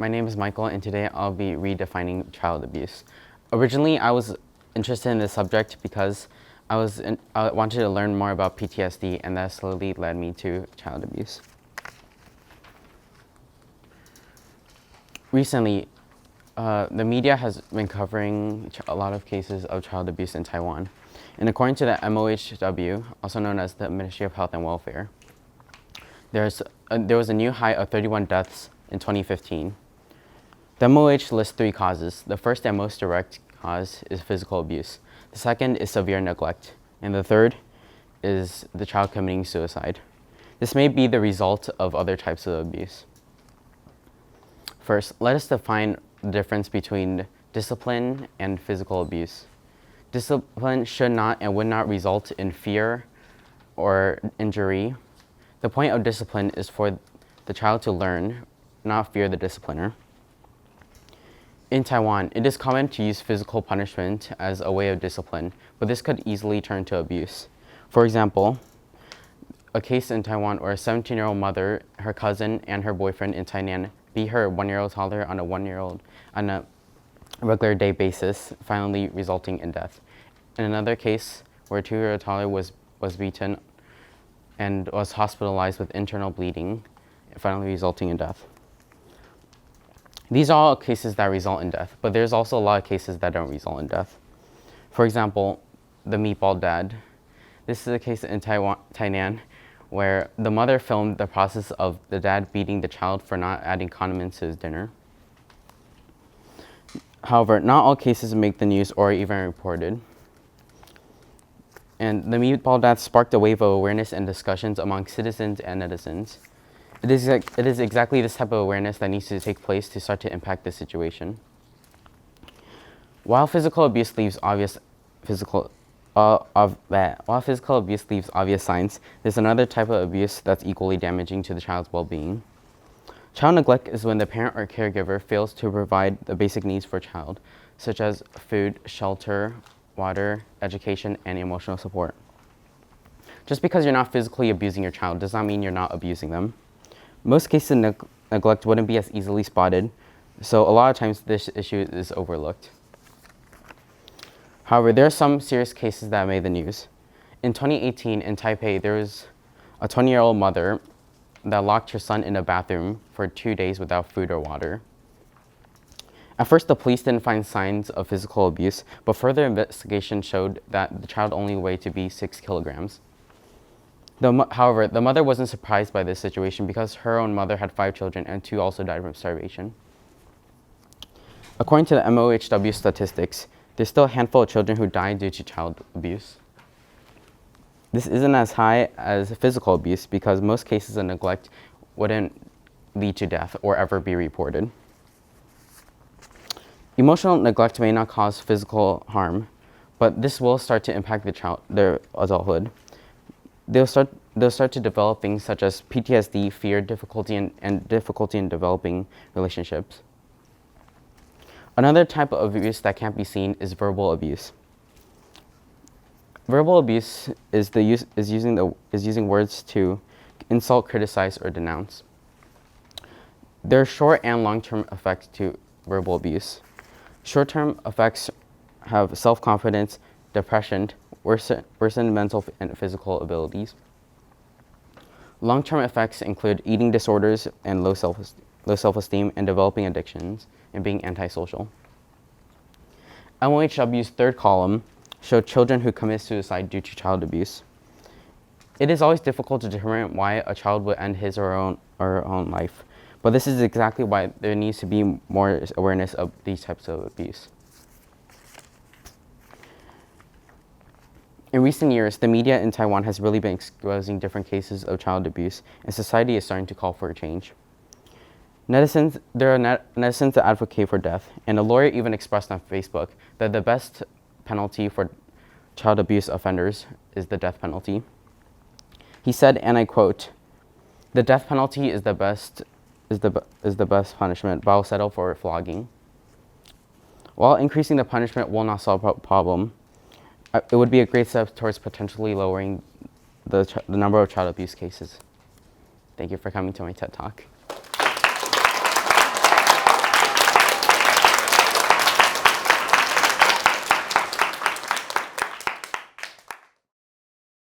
my name is Michael, and today I'll be redefining child abuse. Originally, I was interested in this subject because I wanted to learn more about PTSD, and that slowly led me to child abuse. Recently, the media has been covering a lot of cases of child abuse in Taiwan. And according to the MOHW, also known as the Ministry of Health and Welfare, there was a new high of 31 deaths in 2015. The MOH lists 3 causes. The first and most direct cause is physical abuse. The second is severe neglect. And the third is the child committing suicide. This may be the result of other types of abuse. First, let us define the difference between discipline and physical abuse. Discipline should not and would not result in fear or injury. The point of discipline is for the child to learn, not fear the discipliner. In Taiwan, it is common to use physical punishment as a way of discipline, but this could easily turn to abuse. For example, a case in Taiwan where a 17-year-old mother, her cousin, and her boyfriend in Tainan beat her 1-year-old toddler on a regular day basis, finally resulting in death. In another case where a 2-year-old toddler was beaten and was hospitalized with internal bleeding, finally resulting in death. These are all cases that result in death, but there's also a lot of cases that don't result in death. For example, the meatball dad. This is a case in Tainan, where the mother filmed the process of the dad beating the child for not adding condiments to his dinner. However, not all cases make the news or even reported. And the meatball dad sparked a wave of awareness and discussions among citizens and netizens. It is exactly this type of awareness that needs to take place to start to impact the situation. While physical abuse leaves obvious signs, there's another type of abuse that's equally damaging to the child's well-being. Child neglect is when the parent or caregiver fails to provide the basic needs for a child, such as food, shelter, water, education, and emotional support. Just because you're not physically abusing your child does not mean you're not abusing them. Most cases of neglect wouldn't be as easily spotted, so a lot of times this issue is overlooked. However, there are some serious cases that made the news. In 2018, in Taipei, there was a 20-year-old mother that locked her son in a bathroom for 2 days without food or water. At first, the police didn't find signs of physical abuse, but further investigation showed that the child only weighed to be 6 kilograms. However, the mother wasn't surprised by this situation because her own mother had 5 children and 2 also died from starvation. According to the MOHW statistics, there's still a handful of children who die due to child abuse. This isn't as high as physical abuse because most cases of neglect wouldn't lead to death or ever be reported. Emotional neglect may not cause physical harm, but this will start to impact their adulthood. They'll start to develop things such as PTSD, fear, difficulty in developing relationships. Another type of abuse that can't be seen is verbal abuse. Verbal abuse is using words to insult, criticize, or denounce. There are short and long-term effects to verbal abuse. Short-term effects have self-confidence, depression, worsened mental and physical abilities. Long-term effects include eating disorders and low self-esteem and developing addictions and being antisocial. MOHW's third column showed children who commit suicide due to child abuse. It is always difficult to determine why a child would end his or her own life, but this is exactly why there needs to be more awareness of these types of abuse. In recent years, the media in Taiwan has really been exposing different cases of child abuse, and society is starting to call for a change. There are netizens that advocate for death, and a lawyer even expressed on Facebook that the best penalty for child abuse offenders is the death penalty. He said, and I quote, "The death penalty is the best punishment, but I'll settle for flogging." While increasing the punishment will not solve the problem, it would be a great step towards potentially lowering the number of child abuse cases. Thank you for coming to my TED Talk.